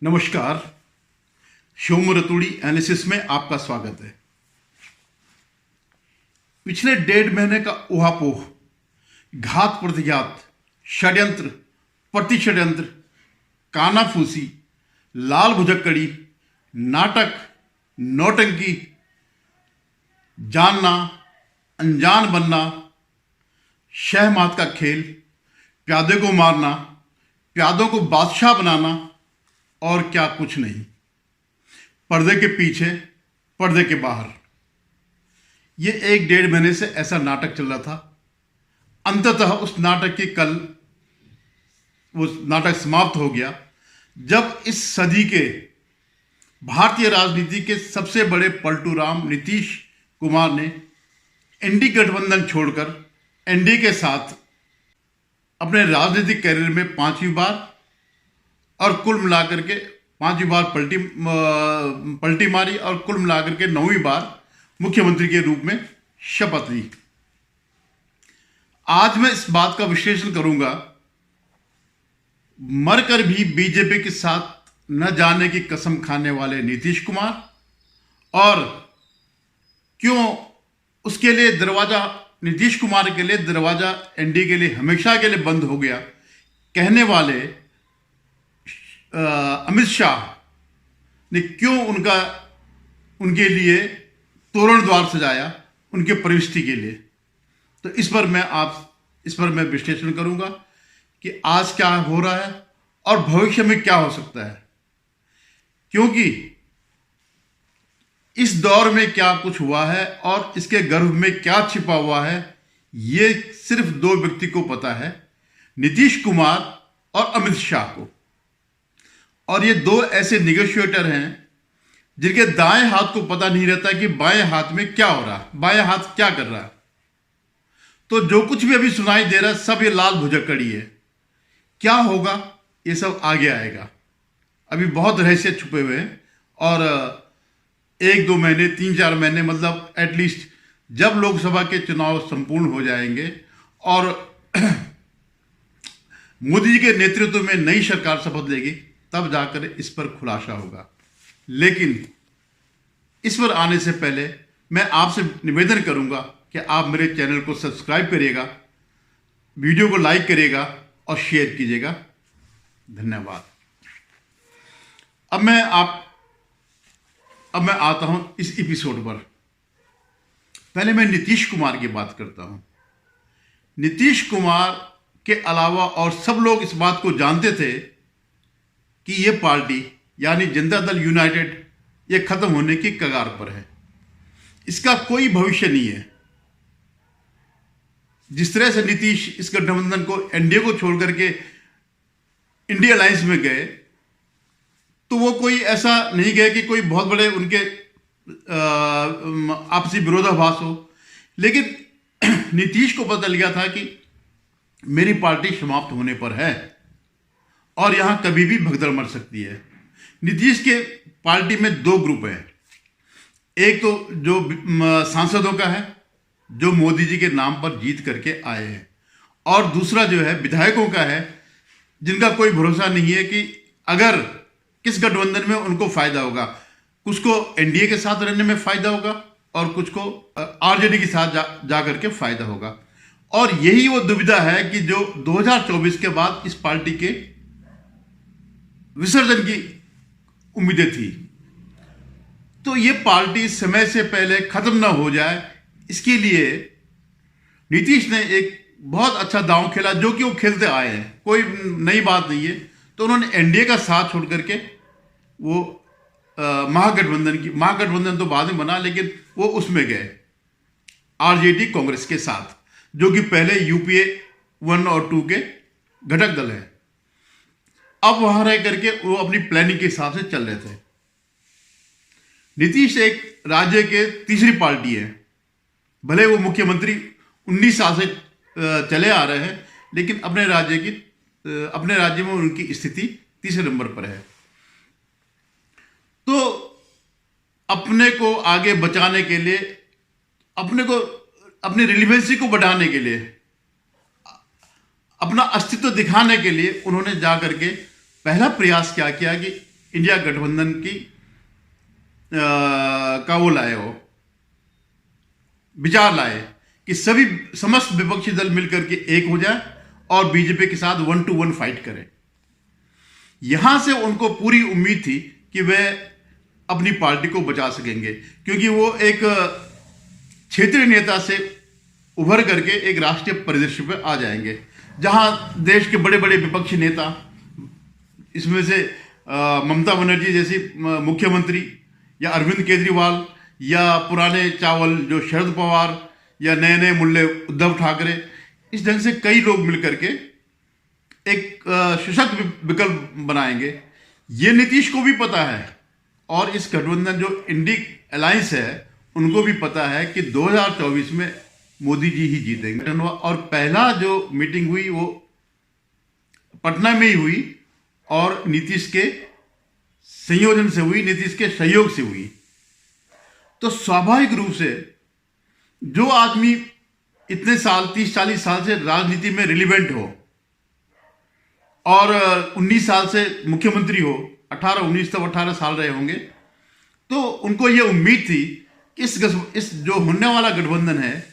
नमस्कार। शिवम रतूड़ी एनालिसिस में आपका स्वागत है। पिछले 1.5 महीने का ऊहापोह, घात प्रतिघात, षड्यंत्र प्रतिषड्यंत्र, कानाफूसी, लाल भुजक्कड़ी, नाटक, नौटंकी, जानना अनजान बनना, शह मात का खेल, प्यादे को मारना, प्यादों को बादशाह बनाना और क्या कुछ नहीं। पर्दे के पीछे, पर्दे के बाहर, ये 1.5 महीने से ऐसा नाटक चल रहा था। अंततः उस नाटक की कल वो नाटक समाप्त हो गया, जब इस सदी के भारतीय राजनीति के सबसे बड़े पलटूराम नीतीश कुमार ने एनडीए गठबंधन छोड़कर एनडीए के साथ अपने राजनीतिक कैरियर में 5वीं बार और कुल मिलाकर के 5वीं बार पलटी मारी और कुल मिलाकर के 9वीं बार मुख्यमंत्री के रूप में शपथ ली। आज मैं इस बात का विश्लेषण करूंगा, मरकर भी बीजेपी के साथ न जाने की कसम खाने वाले नीतीश कुमार, और क्यों उसके लिए दरवाजा, नीतीश कुमार के लिए दरवाजा एनडीए के लिए हमेशा के लिए बंद हो गया कहने वाले अमित शाह ने क्यों उनके लिए तोरण द्वार सजाया उनके प्रविष्टि के लिए। तो इस पर मैं विश्लेषण करूंगा कि आज क्या हो रहा है और भविष्य में क्या हो सकता है, क्योंकि इस दौर में क्या कुछ हुआ है और इसके गर्भ में क्या छिपा हुआ है, ये सिर्फ 2 व्यक्ति को पता है, नीतीश कुमार और अमित शाह को। और ये 2 ऐसे निगोशिएटर हैं जिनके दाएं हाथ को पता नहीं रहता कि बाएं हाथ में क्या हो रहा है, बाएं हाथ क्या कर रहा है। तो जो कुछ भी अभी सुनाई दे रहा है सब ये लाल भुजक्कड़ी है। क्या होगा ये सब आगे आएगा। अभी बहुत रहस्य छुपे हुए हैं और 1-2 महीने, 3-4 महीने, मतलब एटलीस्ट जब लोकसभा के चुनाव संपूर्ण हो जाएंगे और मोदी जी के नेतृत्व में नई सरकार शपथ लेगी, तब जाकर इस पर खुलासा होगा। लेकिन इस पर आने से पहले मैं आपसे निवेदन करूंगा कि आप मेरे चैनल को सब्सक्राइब करिएगा, वीडियो को लाइक करिएगा और शेयर कीजिएगा। धन्यवाद। अब मैं आता हूं इस एपिसोड पर। पहले मैं नीतीश कुमार की बात करता हूं। नीतीश कुमार के अलावा और सब लोग इस बात को जानते थे कि ये पार्टी यानी जनता दल यूनाइटेड ये खत्म होने की कगार पर है, इसका कोई भविष्य नहीं है। जिस तरह से नीतीश इस गठबंधन को, एनडीए को छोड़ करके इंडिया अलायंस में गए, तो वो कोई ऐसा नहीं गए कि कोई बहुत बड़े उनके आपसी विरोधाभास हो। लेकिन नीतीश को पता लगा था कि मेरी पार्टी समाप्त होने पर है और यहां कभी भी भगदड़ मच सकती है। नीतीश के पार्टी में 2 ग्रुप हैं। एक तो जो सांसदों का है, जो मोदी जी के नाम पर जीत करके आए हैं, और दूसरा जो है विधायकों का है, जिनका कोई भरोसा नहीं है कि अगर किस गठबंधन में उनको फायदा होगा। कुछ को एनडीए के साथ रहने में फायदा होगा और कुछ को आरजेडी के साथ जाकर के फायदा होगा। और यही वो दुविधा है कि जो 2024 के बाद इस पार्टी के विसर्जन की उम्मीदें थी। तो ये पार्टी समय से पहले खत्म ना हो जाए, इसके लिए नीतीश ने एक बहुत अच्छा दांव खेला, जो कि वो खेलते आए हैं, कोई नई बात नहीं है। तो उन्होंने एनडीए का साथ छोड़ करके वो महागठबंधन तो बाद में बना, लेकिन वो उसमें गए आरजेडी कांग्रेस के साथ, जो कि पहले यूपीए 1 और 2 के घटक दल है। अब वहां रह करके वो अपनी प्लानिंग के हिसाब से चल रहे थे। नीतीश एक राज्य के तीसरी पार्टी है, भले वो मुख्यमंत्री 19 साल से चले आ रहे हैं, लेकिन अपने राज्य में उनकी स्थिति तीसरे नंबर पर है। तो अपने को आगे बचाने के लिए, अपनी रिलेवेंसी को बढ़ाने के लिए, अपना अस्तित्व दिखाने के लिए उन्होंने जा करके पहला प्रयास क्या किया कि इंडिया गठबंधन की का वो लाए हो, विचार लाए कि सभी समस्त विपक्षी दल मिलकर के एक हो जाए और बीजेपी के साथ 1 to 1 फाइट करें। यहां से उनको पूरी उम्मीद थी कि वे अपनी पार्टी को बचा सकेंगे, क्योंकि वो एक क्षेत्रीय नेता से उभर करके एक राष्ट्रीय परिदृश्य पर आ जाएंगे, जहां देश के बड़े बड़े विपक्षी नेता, इसमें से ममता बनर्जी जैसी मुख्यमंत्री, या अरविंद केजरीवाल, या पुराने चावल जो शरद पवार, या नए नए मुल्ले उद्धव ठाकरे, इस ढंग से कई लोग मिलकर के एक सशक्त विकल्प बनाएंगे। ये नीतीश को भी पता है और इस गठबंधन जो इंडी अलायंस है उनको भी पता है कि 2024 में मोदी जी ही जीतेंगे। और पहला जो मीटिंग हुई वो पटना में ही हुई और नीतीश के संयोजन से हुई, नीतीश के सहयोग से हुई। तो स्वाभाविक रूप से जो आदमी इतने साल 30-40 साल से राजनीति में रिलीवेंट हो और 19 साल से मुख्यमंत्री हो, 18-19 तक 18 साल रहे होंगे, तो उनको यह उम्मीद थी कि इस जो होने वाला गठबंधन है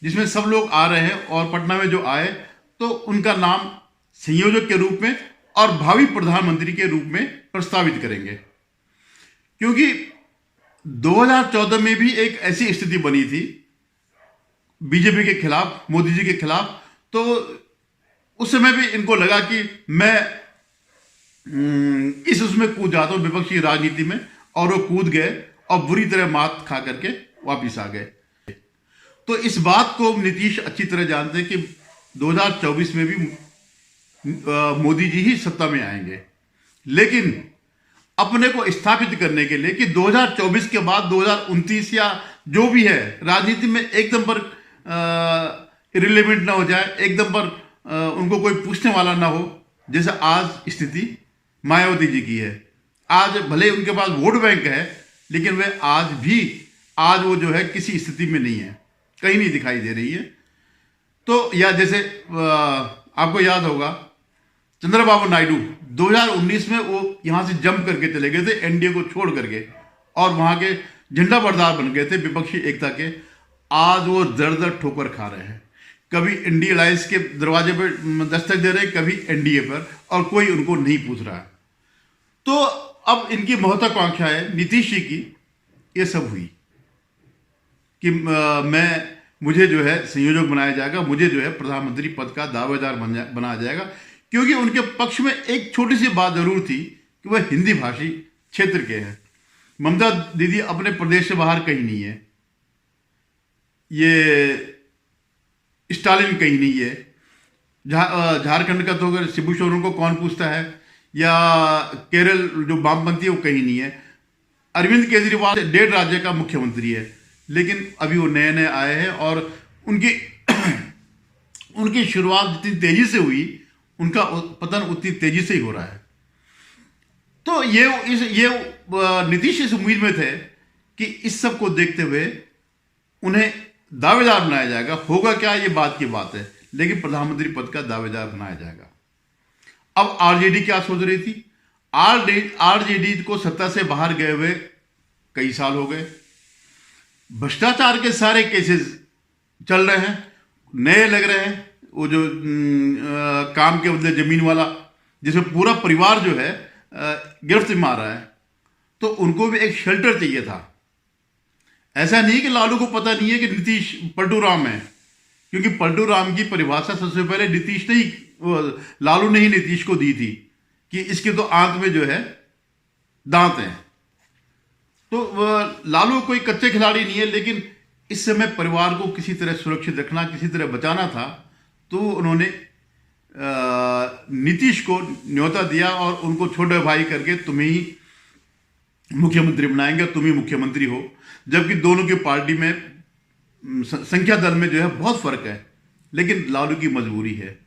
जिसमें सब लोग आ रहे हैं और पटना में जो आए तो उनका नाम संयोजक के रूप में और भावी प्रधानमंत्री के रूप में प्रस्तावित करेंगे। क्योंकि 2014 में भी एक ऐसी स्थिति बनी थी बीजेपी के खिलाफ, मोदी जी के खिलाफ, तो उस समय भी इनको लगा कि मैं उसमें कूद जाता हूं विपक्षी राजनीति में, और वो कूद गए और बुरी तरह मात खा करके वापिस आ गए। तो इस बात को नीतीश अच्छी तरह जानते हैं कि 2024 में भी मोदी जी ही सत्ता में आएंगे, लेकिन अपने को स्थापित करने के लिए कि 2024 के बाद 2029 या जो भी है राजनीति में एकदम पर इरिलेवेंट ना हो जाए, एकदम पर उनको कोई पूछने वाला ना हो, जैसे आज स्थिति मायावती जी की है। आज भले उनके पास वोट बैंक है, लेकिन वे आज वो जो है किसी स्थिति में नहीं है, कहीं नहीं दिखाई दे रही है। तो या जैसे आपको याद होगा चंद्रबाबू नायडू 2019 में वो यहां से जंप करके चले गए थे एनडीए को छोड़ करके, और वहां के झंडा बरदार बन गए थे विपक्षी एकता के। आज वो दर दर ठोकर खा रहे हैं, कभी इंडी अलायंस के दरवाजे पर दस्तक दे रहे, कभी एनडीए पर, और कोई उनको नहीं पूछ रहा है। तो अब इनकी महत्वाकांक्षा है नीतीश जी की, ये सब हुई कि मुझे जो है संयोजक बनाया जाएगा, मुझे जो है प्रधानमंत्री पद का दावेदार बनाया जाएगा। क्योंकि उनके पक्ष में एक छोटी सी बात जरूर थी कि वह हिंदी भाषी क्षेत्र के हैं। ममता दीदी अपने प्रदेश से बाहर कहीं नहीं है, ये स्टालिन कहीं नहीं है, झारखंड का तो अगर शिबू सोरेन को कौन पूछता है, या केरल जो वामपंथी है वो कहीं नहीं है। अरविंद केजरीवाल 1.5 राज्य का मुख्यमंत्री है, लेकिन अभी वो नए नए आए हैं और उनकी शुरुआत जितनी तेजी से हुई, उनका पतन उतनी तेजी से ही हो रहा है। तो ये नीतीश इस उम्मीद में थे कि इस सब को देखते हुए उन्हें दावेदार बनाया जाएगा। होगा क्या, ये बात की बात है, लेकिन प्रधानमंत्री पद का दावेदार बनाया जाएगा। अब आरजेडी क्या सोच रही थी? आरजेडी को सत्ता से बाहर गए हुए कई साल हो गए, भ्रष्टाचार के सारे केसेस चल रहे हैं, नए लग रहे हैं। वो जो काम के बदले जमीन वाला, जिसमें पूरा परिवार जो है गिरफ्त में आ रहा है, तो उनको भी एक शेल्टर चाहिए था। ऐसा नहीं कि लालू को पता नहीं है कि नीतीश पलटू राम है, क्योंकि पलटू राम की परिभाषा सबसे पहले लालू ने ही नीतीश को दी थी कि इसके तो आंत में जो है दांत हैं। तो लालू कोई कच्चे खिलाड़ी नहीं है, लेकिन इस समय परिवार को किसी तरह सुरक्षित रखना, किसी तरह बचाना था, तो उन्होंने नीतीश को न्योता दिया और उनको छोटे भाई करके तुम्हें ही मुख्यमंत्री बनाएंगे, तुम ही मुख्यमंत्री हो। जबकि दोनों की पार्टी में संख्या दल में जो है बहुत फर्क है, लेकिन लालू की मजबूरी है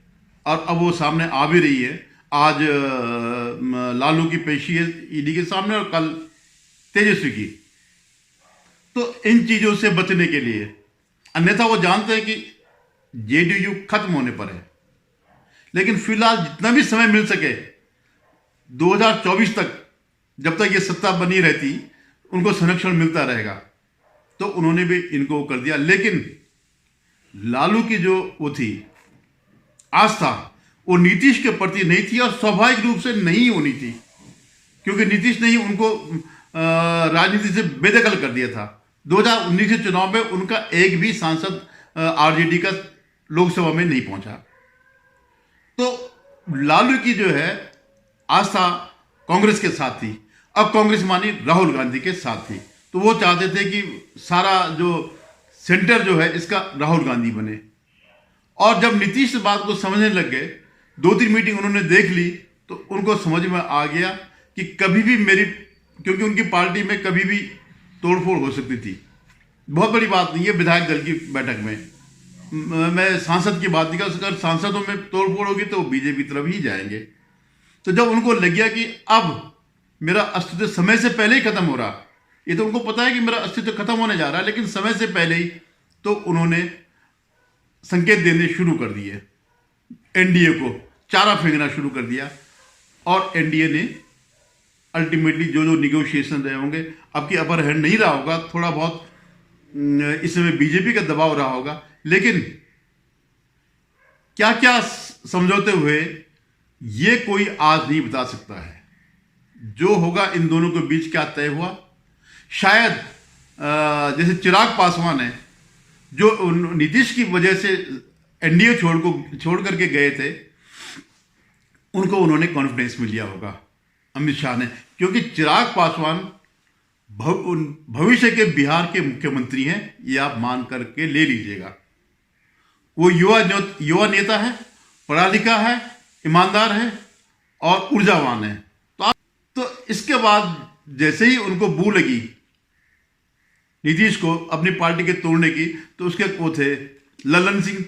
और अब वो सामने आ भी रही है। आज लालू की पेशी है ईडी के सामने और कल तेजस्वी की। तो इन चीजों से बचने के लिए, अन्यथा वो जानते हैं कि जेडीयू खत्म होने पर है, लेकिन फिलहाल जितना भी समय मिल सके 2024 तक जब तक ये सत्ता बनी रहती उनको संरक्षण मिलता रहेगा, तो उन्होंने भी इनको कर दिया। लेकिन लालू की जो वो थी आस्था, वो नीतीश के प्रति नहीं थी, और स्वाभाविक रूप से नहीं होनी थी, क्योंकि नीतीश ने ही उनको राजनीति से बेदखल कर दिया था। 2019 के चुनाव में उनका एक भी सांसद आरजेडी का लोकसभा में नहीं पहुंचा। तो लालू की जो है आस्था कांग्रेस के साथ थी, अब कांग्रेस मानी राहुल गांधी के साथ थी। तो वो चाहते थे कि सारा जो सेंटर जो है इसका राहुल गांधी बने। और जब नीतीश इस बात को समझने लग गए, 2-3 मीटिंग उन्होंने देख ली, तो उनको समझ में आ गया कि कभी भी क्योंकि उनकी पार्टी में कभी भी तोड़फोड़ हो सकती थी। बहुत बड़ी बात नहीं है विधायक दल की बैठक में, मैं सांसद की बात नहीं कर, अगर सांसदों में तोड़फोड़ होगी तो बीजेपी तरफ ही जाएंगे। तो जब उनको लग गया कि अब मेरा अस्तित्व समय से पहले ही खत्म हो रहा, ये तो उनको पता है कि मेरा अस्तित्व खत्म होने जा रहा है, लेकिन समय से पहले ही, तो उन्होंने संकेत देने शुरू कर दिए, एनडीए को चारा फेंकना शुरू कर दिया। और एनडीए ने अल्टीमेटली जो निगोशिएशन रहे होंगे, अब की अपर हैंड नहीं रहा होगा, थोड़ा बहुत इस समय बीजेपी का दबाव रहा होगा, लेकिन क्या क्या समझौते हुए ये कोई आज नहीं बता सकता है। जो होगा इन दोनों के बीच क्या तय हुआ, शायद जैसे चिराग पासवान है जो नीतीश की वजह से एनडीए छोड़ करके गए थे, उनको उन्होंने कॉन्फिडेंस में लिया होगा अमित शाह ने, क्योंकि चिराग पासवान भविष्य के बिहार के मुख्यमंत्री हैं, ये आप मान करके ले लीजिएगा। वो युवा नेता है, पढ़ा लिखा है, ईमानदार है और ऊर्जावान है। तो इसके बाद जैसे ही उनको बू लगी नीतीश को अपनी पार्टी के तोड़ने की, तो उसके वो थे ललन सिंह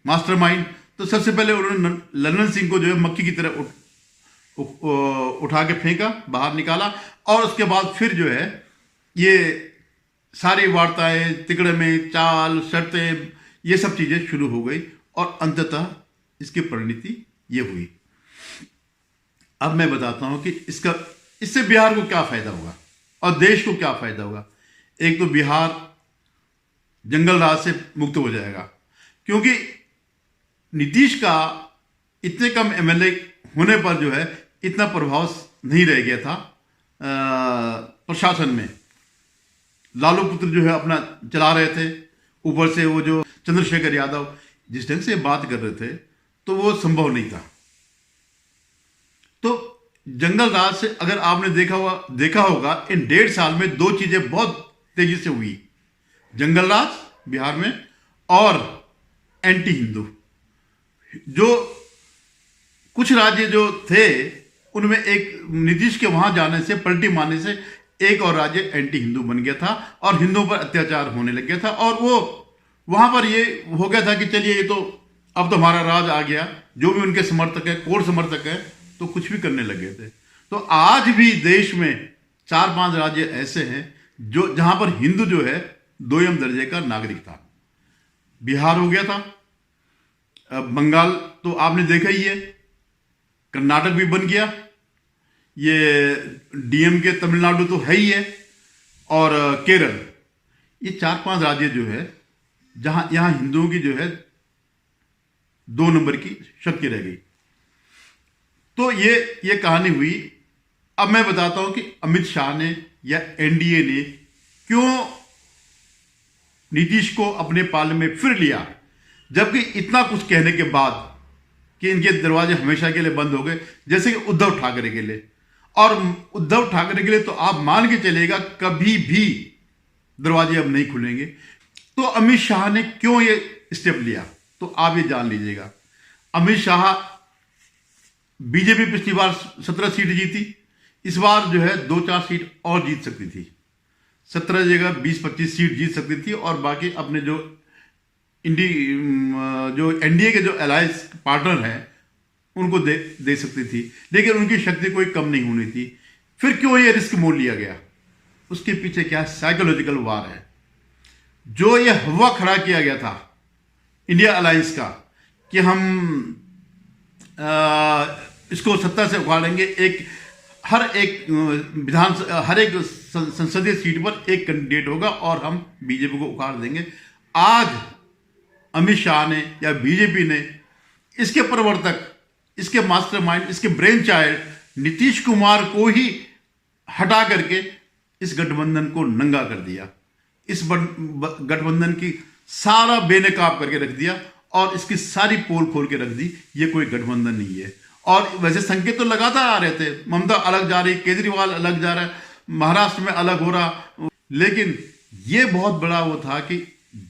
मास्टरमाइंड। तो सबसे पहले उन्होंने ललन सिंह को जो है मक्खी की तरह उठा के फेंका, बाहर निकाला, और उसके बाद फिर जो है ये सारी वार्ताएं, तिकड़े में चाल, शर्तें, ये सब चीजें शुरू हो गई, और अंततः इसकी परिणति ये हुई। अब मैं बताता हूं कि इससे बिहार को क्या फायदा होगा और देश को क्या फायदा होगा। एक तो बिहार जंगल राज से मुक्त हो जाएगा, क्योंकि नीतीश का इतने कम एमएलए होने पर जो है इतना प्रभाव नहीं रह गया था प्रशासन में। लालू पुत्र जो है अपना चला रहे थे, ऊपर से वो जो चंद्रशेखर यादव जिस ढंग से बात कर रहे थे, तो वो संभव नहीं था। तो जंगल राज से अगर आपने देखा होगा इन 1.5 साल में 2 चीजें बहुत तेजी से हुई, जंगल राज बिहार में और एंटी हिंदू। जो कुछ राज्य जो थे उनमें एक नीतीश के वहां जाने से, पलटी मारने से, एक और राज्य एंटी हिंदू बन गया था और हिंदुओं पर अत्याचार होने लग गया था। और वो वहां पर ये हो गया था कि चलिए ये तो अब तो हमारा राज आ गया, जो भी उनके समर्थक है, कोर समर्थक है, तो कुछ भी करने लगे थे। तो आज भी देश में 4-5 राज्य ऐसे हैं जहां पर हिंदू जो है 2ym दर्जे का नागरिक था। बिहार हो गया था, बंगाल तो आपने देखा ही है, कर्नाटक भी बन गया, ये डीएमके तमिलनाडु तो है ही है, और केरल। ये 4-5 राज्य जो है जहां यहां हिंदुओं की जो है 2 नंबर की शक्ति रह गई। तो ये कहानी हुई। अब मैं बताता हूं कि अमित शाह ने या एनडीए ने क्यों नीतीश को अपने पाले में फिर लिया, जबकि इतना कुछ कहने के बाद कि इनके दरवाजे हमेशा के लिए बंद हो गए, जैसे कि उद्धव ठाकरे के लिए। और उद्धव ठाकरे के लिए तो आप मान के चलेगा कभी भी दरवाजे अब नहीं खुलेंगे। तो अमित शाह ने क्यों ये स्टेप लिया, तो आप ये जान लीजिएगा। अमित शाह, बीजेपी पिछली बार 17 सीट जीती, इस बार जो है 2-4 सीट और जीत सकती थी, 17 जगह 20-25 सीट जीत सकती थी, और बाकी अपने जो एनडीए के जो अलायंस पार्टनर हैं उनको दे सकती थी, लेकिन उनकी शक्ति कोई कम नहीं होनी थी। फिर क्यों ये रिस्क मोल लिया गया, उसके पीछे क्या साइकोलॉजिकल वार है। जो ये हवा खड़ा किया गया था इंडिया अलायंस का कि हम इसको सत्ता से उखाड़ेंगे, एक हर एक हर एक संसदीय सीट पर एक कैंडिडेट होगा और हम बीजेपी को उखाड़ देंगे। आज अमित शाह ने या बीजेपी ने इसके प्रवर्तक, इसके मास्टरमाइंड, इसके ब्रेन चाइल्ड नीतीश कुमार को ही हटा करके इस गठबंधन को नंगा कर दिया। इस गठबंधन की सारा बेनकाब करके रख दिया और इसकी सारी पोल खोल के रख दी। ये कोई गठबंधन नहीं है। और वैसे संकेत तो लगातार आ रहे थे, ममता अलग जा रही, केजरीवाल अलग जा रहा है, महाराष्ट्र में अलग हो रहा, लेकिन ये बहुत बड़ा वो था कि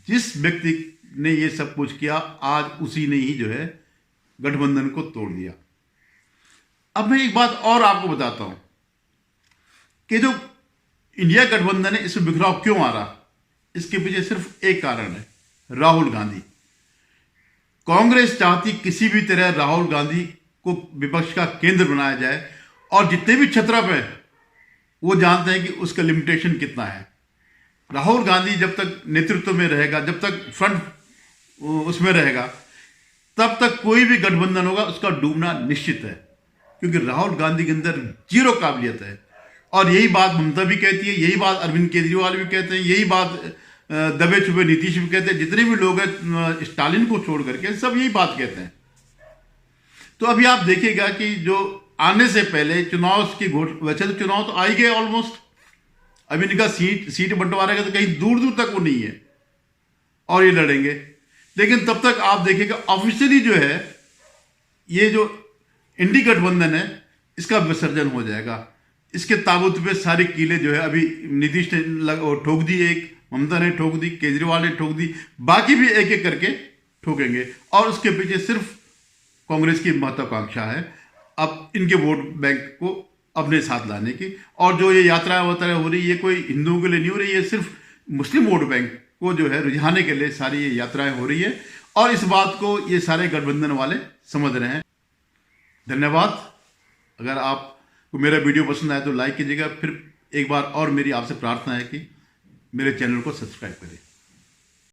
जिस व्यक्ति ने ये सब कुछ किया, आज उसी ने ही जो है गठबंधन को तोड़ दिया। अब मैं एक बात और आपको बताता हूं कि जो इंडिया गठबंधन है, इसमें बिखराव क्यों आ रहा, इसके पीछे सिर्फ एक कारण है, राहुल गांधी। कांग्रेस चाहती किसी भी तरह राहुल गांधी को विपक्ष का केंद्र बनाया जाए और जितने भी छत्रप है वो जानते हैं कि उसका लिमिटेशन कितना है। राहुल गांधी जब तक नेतृत्व में रहेगा, जब तक फ्रंट उसमें रहेगा, तब तक कोई भी गठबंधन होगा उसका डूबना निश्चित है, क्योंकि राहुल गांधी के अंदर जीरो काबिलियत है। और यही बात ममता भी कहती है, यही बात अरविंद केजरीवाल भी कहते हैं, यही बात दबे छुपे नीतीश भी कहते हैं, जितने भी लोग हैं स्टालिन को छोड़ करके सब यही बात कहते हैं। तो अभी आप देखिएगा कि जो आने से पहले चुनाव की वैसे तो चुनाव तो आ ही गए ऑलमोस्ट, अभी इनका सीट बंटवारे का तो कहीं दूर दूर तक वो नहीं है और ये लड़ेंगे। लेकिन तब तक आप देखिएगा ऑफिशियली जो है ये जो इंडी गठबंधन है इसका विसर्जन हो जाएगा। इसके ताबूत पे सारे कीले जो है अभी नीतीश ने ठोक दी, एक ममता ने ठोक दी, केजरीवाल ने ठोक दी, बाकी भी एक एक करके ठोकेंगे। और उसके पीछे सिर्फ कांग्रेस की महत्वाकांक्षा है अब इनके वोट बैंक को अपने साथ लाने की। और जो ये यात्रा हो रही है, ये कोई हिंदुओं के लिए नहीं हो रही है, सिर्फ मुस्लिम वोट बैंक को जो है रिझाने के लिए सारी ये यात्राएं हो रही है। और इस बात को ये सारे गठबंधन वाले समझ रहे हैं। धन्यवाद। अगर आपको मेरा वीडियो पसंद आए तो लाइक कीजिएगा। फिर एक बार और मेरी आपसे प्रार्थना है कि मेरे चैनल को सब्सक्राइब करें।